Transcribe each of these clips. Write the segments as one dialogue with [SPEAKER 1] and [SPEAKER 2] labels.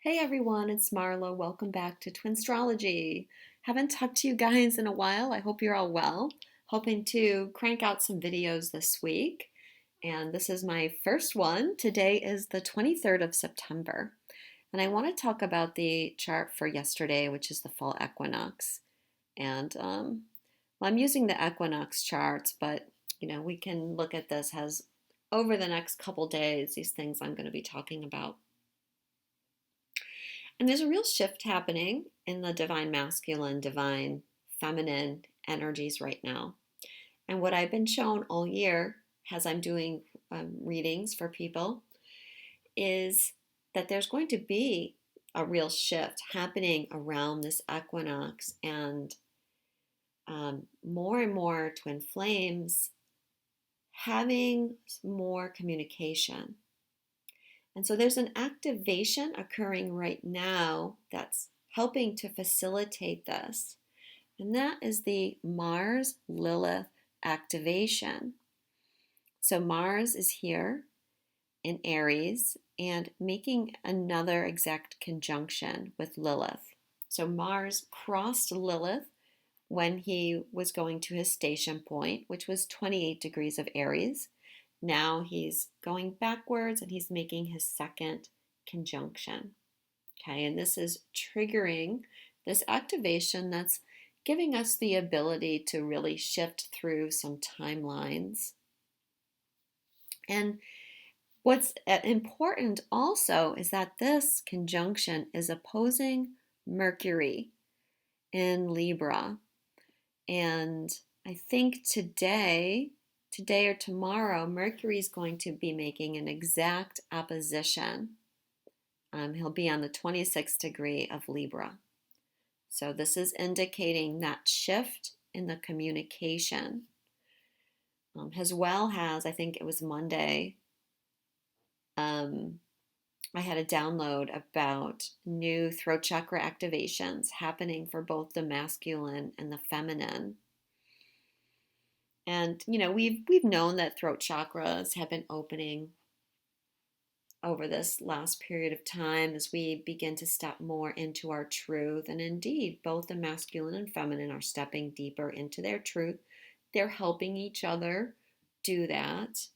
[SPEAKER 1] Hey everyone, it's Marla. Welcome back to Twinstrology. Haven't talked to you guys in a while. I hope you're all well. Hoping to crank out some videos this week. And this is my first one. Today is the 23rd of September. And I want to talk about the chart for yesterday, which is the fall equinox. And well, I'm using the equinox charts, but we can look at this as over the next couple days, these things I'm going to be talking about. And there's a real shift happening in the divine masculine, divine feminine energies right now. And what I've been shown all year as I'm doing readings for people is that there's going to be a real shift happening around this equinox, and more and more twin flames having more communication. And so there's an activation occurring right now that's helping to facilitate this. And that is the Mars Lilith activation. So Mars is here in Aries and making another exact conjunction with Lilith. So Mars crossed Lilith when he was going to his station point, which was 28 degrees of Aries. Now he's going backwards and he's making his second conjunction. Okay, and this is triggering this activation that's giving us the ability to really shift through some timelines. And what's important also is that this conjunction is opposing Mercury in Libra. And I think today or tomorrow, Mercury is going to be making an exact opposition. He'll be on the 26th degree of Libra. So this is indicating that shift in the communication. As well as, I think it was Monday, I had a download about new throat chakra activations happening for both the masculine and the feminine. And we've known that throat chakras have been opening over this last period of time as we begin to step more into our truth. And indeed, both the masculine and feminine are stepping deeper into their truth. They're helping each other do that.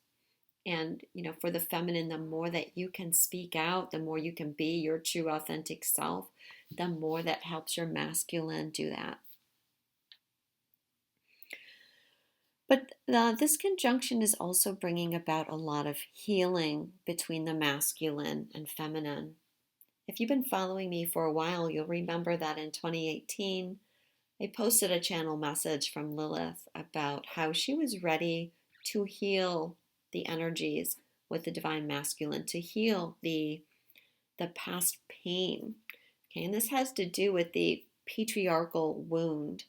[SPEAKER 1] And for the feminine, the more that you can speak out, the more you can be your true authentic self, the more that helps your masculine do that. But this conjunction is also bringing about a lot of healing between the masculine and feminine. If you've been following me for a while, you'll remember that in 2018, I posted a channel message from Lilith about how she was ready to heal the energies with the divine masculine, to heal the past pain. Okay, and this has to do with the patriarchal wound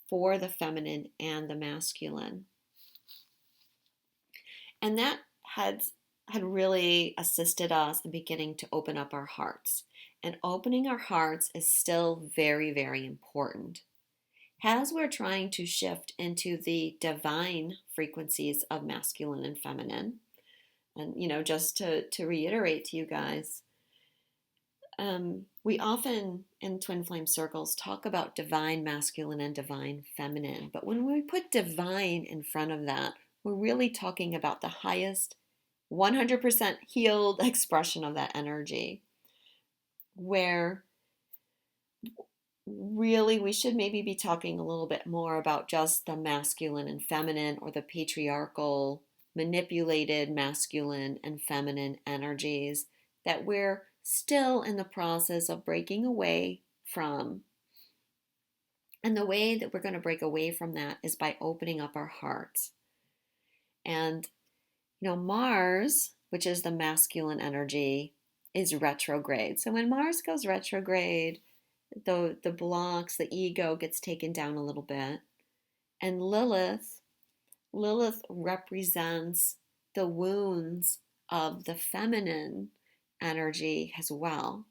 [SPEAKER 1] for the feminine and the masculine. And that had really assisted us in beginning to open up our hearts. And opening our hearts is still very, very important. As we're trying to shift into the divine frequencies of masculine and feminine, and just to reiterate to you guys, we often in twin flame circles talk about divine masculine and divine feminine, but when we put divine in front of that, we're really talking about the highest 100% healed expression of that energy, where really we should maybe be talking a little bit more about just the masculine and feminine, or the patriarchal manipulated masculine and feminine energies that we're still in the process of breaking away from. And the way that we're going to break away from that is by opening up our hearts. And Mars, which is the masculine energy, is retrograde. So when Mars goes retrograde, the blocks, the ego gets taken down a little bit. And Lilith represents the wounds of the feminine energy as well.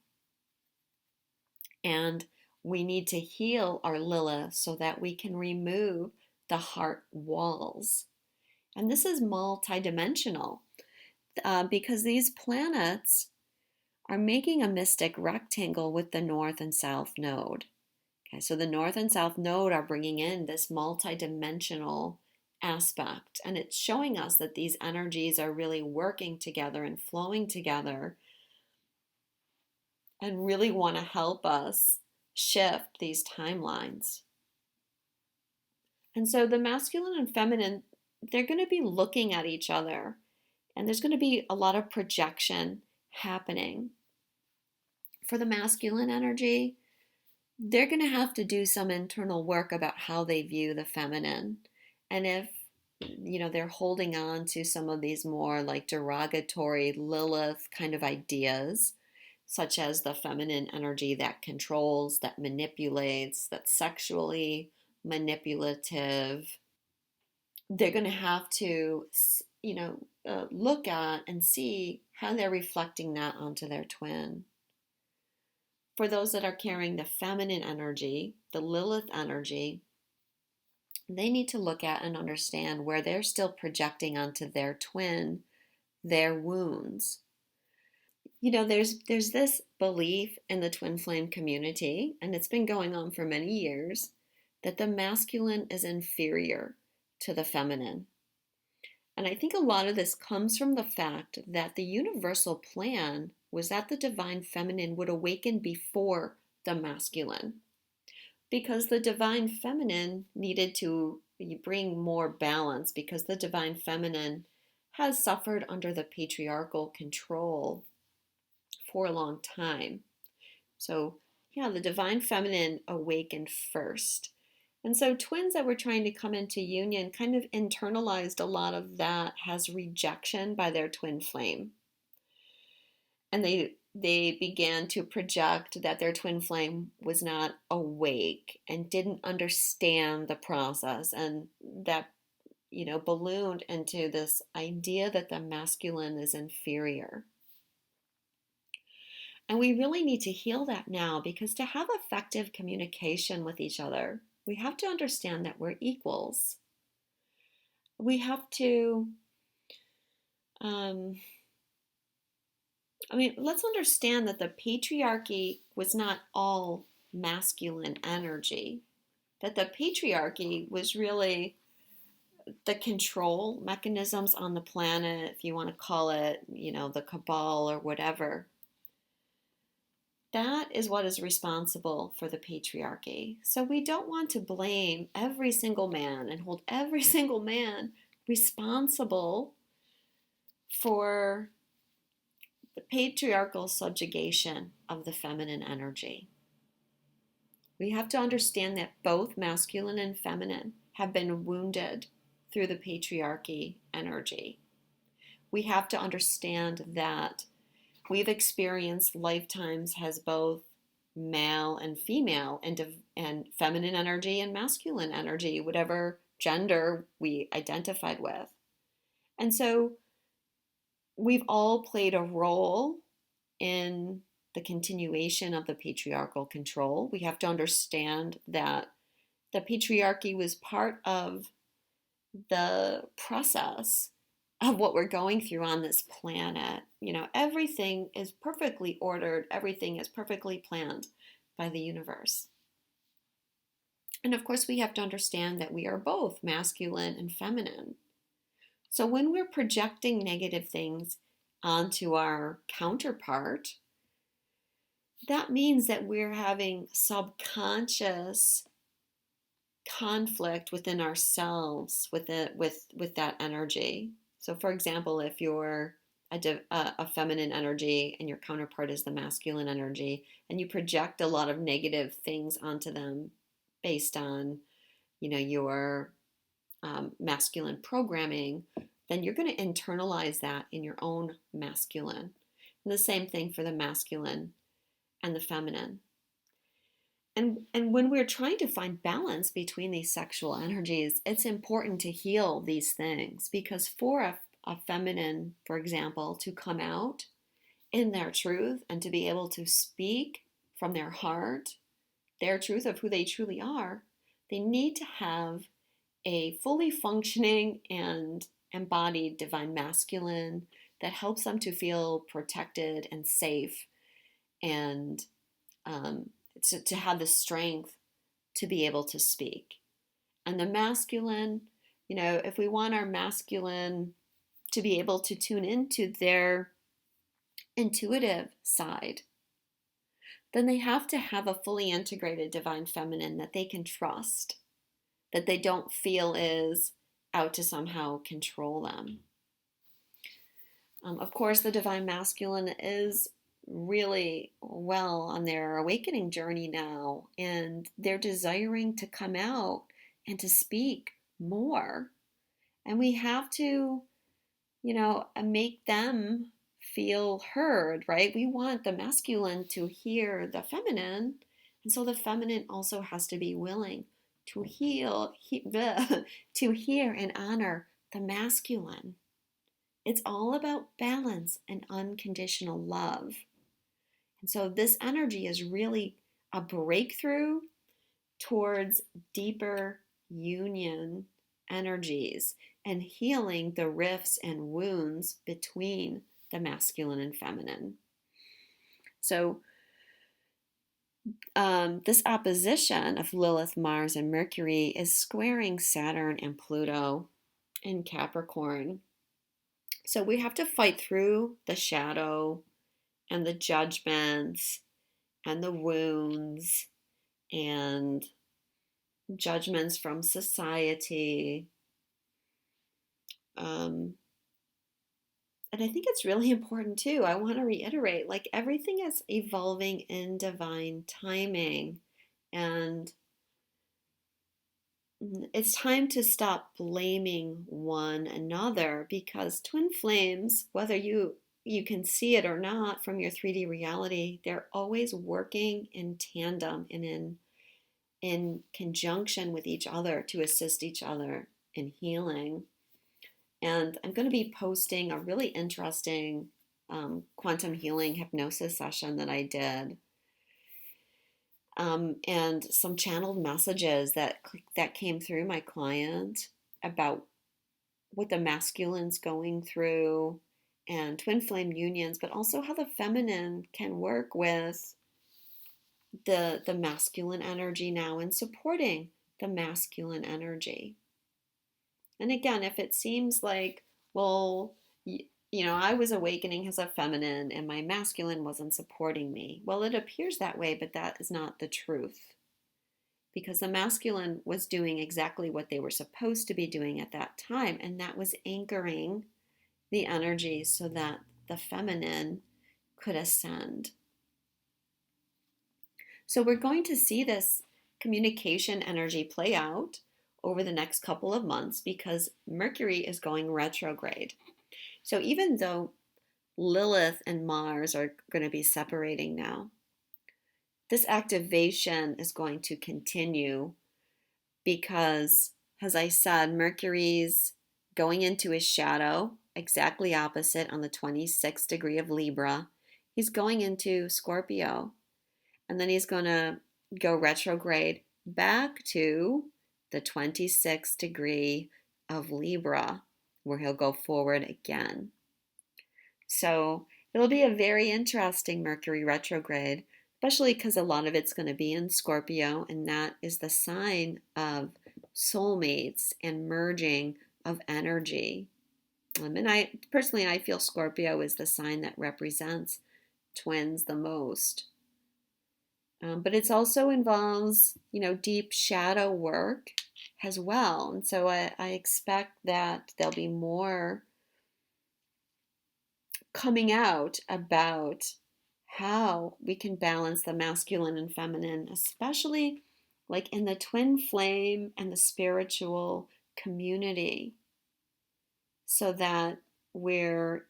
[SPEAKER 1] And we need to heal our Lilith so that we can remove the heart walls. And this is multidimensional because these planets are making a mystic rectangle with the north and south node. Okay, so the north and south node are bringing in this multidimensional aspect, and it's showing us that these energies are really working together and flowing together and really want to help us shift these timelines. And so the masculine and feminine, they're going to be looking at each other, and there's going to be a lot of projection happening. For the masculine energy, they're going to have to do some internal work about how they view the feminine. And if, they're holding on to some of these more like derogatory Lilith kind of ideas, such as the feminine energy that controls, that manipulates, that's sexually manipulative, they're going to have to, look at and see how they're reflecting that onto their twin. For those that are carrying the feminine energy, the Lilith energy, they need to look at and understand where they're still projecting onto their twin their wounds. There's this belief in the twin flame community, and it's been going on for many years, that the masculine is inferior to the feminine. And I think a lot of this comes from the fact that the universal plan was that the divine feminine would awaken before the masculine, because the divine feminine needed to bring more balance, because the divine feminine has suffered under the patriarchal control for a long time. So, yeah, the divine feminine awakened first. And so twins that were trying to come into union kind of internalized a lot of that as rejection by their twin flame. And they began to project that their twin flame was not awake and didn't understand the process, and that ballooned into this idea that the masculine is inferior. And we really need to heal that now, because to have effective communication with each other, we have to understand that we're equals. We have to, let's understand that the patriarchy was not all masculine energy, that the patriarchy was really the control mechanisms on the planet, if you want to call it, the cabal or whatever. That is what is responsible for the patriarchy. So we don't want to blame every single man and hold every single man responsible for the patriarchal subjugation of the feminine energy. We have to understand that both masculine and feminine have been wounded through the patriarchy energy. We have to understand that we've experienced lifetimes as both male and female, and feminine energy and masculine energy, whatever gender we identified with. And so we've all played a role in the continuation of the patriarchal control. We have to understand that the patriarchy was part of the process of what we're going through on this planet. Everything is perfectly ordered, everything is perfectly planned by the universe. And of course, we have to understand that we are both masculine and feminine. So when we're projecting negative things onto our counterpart, that means that we're having subconscious conflict within ourselves with that energy. So for example, if you're a feminine energy and your counterpart is the masculine energy, and you project a lot of negative things onto them based on your masculine programming, then you're going to internalize that in your own masculine. And the same thing for the masculine and the feminine. And when we're trying to find balance between these sexual energies, it's important to heal these things, because for a feminine, for example, to come out in their truth and to be able to speak from their heart, their truth of who they truly are, they need to have a fully functioning and embodied divine masculine that helps them to feel protected and safe and to have the strength to be able to speak. And the masculine, if we want our masculine to be able to tune into their intuitive side, then they have to have a fully integrated divine feminine that they can trust, that they don't feel is out to somehow control them. Of course, the divine masculine is really well on their awakening journey now, and they're desiring to come out and to speak more. And we have to, make them feel heard, right? We want the masculine to hear the feminine, and so the feminine also has to be willing to to hear and honor the masculine. It's all about balance and unconditional love. And so this energy is really a breakthrough towards deeper union energies and healing the rifts and wounds between the masculine and feminine. So this opposition of Lilith, Mars, and Mercury is squaring Saturn and Pluto in Capricorn. So we have to fight through the shadow and the judgments and the wounds and judgments from society. And I think it's really important too. I want to reiterate, like, everything is evolving in divine timing. And it's time to stop blaming one another, because twin flames, whether you can see it or not from your 3D reality, they're always working in tandem and in conjunction with each other to assist each other in healing. And I'm going to be posting a really interesting quantum healing hypnosis session that I did. And some channeled messages that came through my client about what the masculine's going through and twin flame unions, but also how the feminine can work with the masculine energy now and supporting the masculine energy. And again, if it seems like, well, I was awakening as a feminine and my masculine wasn't supporting me. Well, it appears that way, but that is not the truth. Because the masculine was doing exactly what they were supposed to be doing at that time, and that was anchoring the energy so that the feminine could ascend. So we're going to see this communication energy play out over the next couple of months because Mercury is going retrograde. So even though Lilith and Mars are going to be separating now, this activation is going to continue because, as I said, Mercury's going into his shadow, exactly opposite on the 26th degree of Libra. He's going into Scorpio, and then he's going to go retrograde back to the 26th degree of Libra, where he'll go forward again. So it'll be a very interesting Mercury retrograde, especially because a lot of it's going to be in Scorpio, and that is the sign of soulmates and merging of energy. And I feel Scorpio is the sign that represents twins the most. But it also involves, deep shadow work as well. And so I expect that there'll be more coming out about how we can balance the masculine and feminine, especially like in the twin flame and the spiritual community, so that we're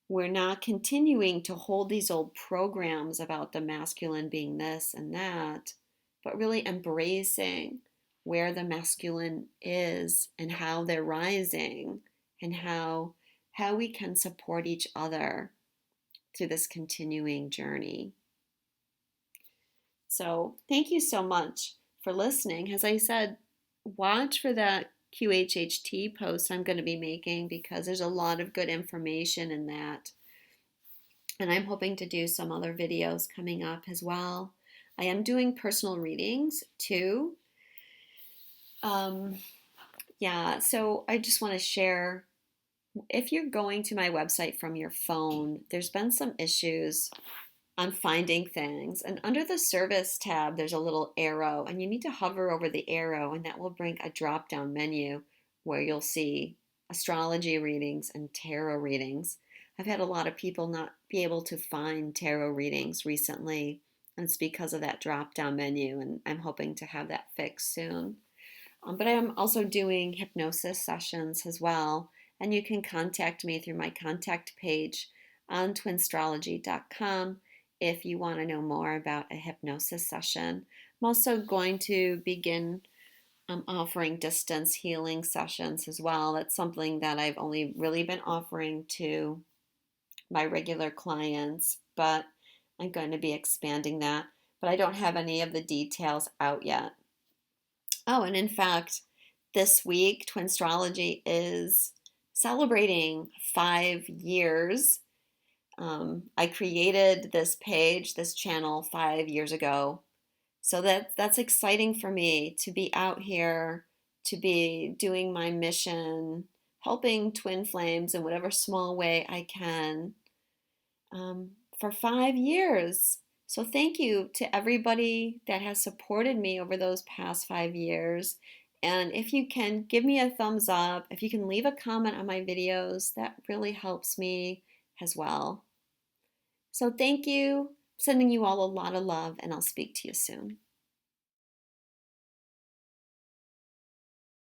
[SPEAKER 1] not continuing to hold these old programs about the masculine being this and that, but really embracing where the masculine is and how they're rising and how we can support each other through this continuing journey. So thank you so much for listening. As I said, watch for that QHHT post I'm going to be making because there's a lot of good information in that. And I'm hoping to do some other videos coming up as well. I am doing personal readings too. Um, yeah, so I just want to share, if you're going to my website from your phone, there's been some issues on finding things. And under the service tab, there's a little arrow, and you need to hover over the arrow, and that will bring a drop down menu where you'll see astrology readings and tarot readings. I've had a lot of people not be able to find tarot readings recently, and it's because of that drop down menu, and I'm hoping to have that fixed soon. But I am also doing hypnosis sessions as well, and you can contact me through my contact page on twinstrology.com if you want to know more about a hypnosis session. I'm also going to begin offering distance healing sessions as well. That's something that I've only really been offering to my regular clients, but I'm going to be expanding that. But I don't have any of the details out yet. Oh, and in fact, this week, Twinstrology is celebrating 5 years. I created this page, this channel 5 years ago. So that's exciting for me to be out here, to be doing my mission, helping twin flames in whatever small way I can for 5 years. So thank you to everybody that has supported me over those past 5 years. And if you can give me a thumbs up, if you can leave a comment on my videos, that really helps me as well. So thank you. Sending you all a lot of love, and I'll speak to you soon.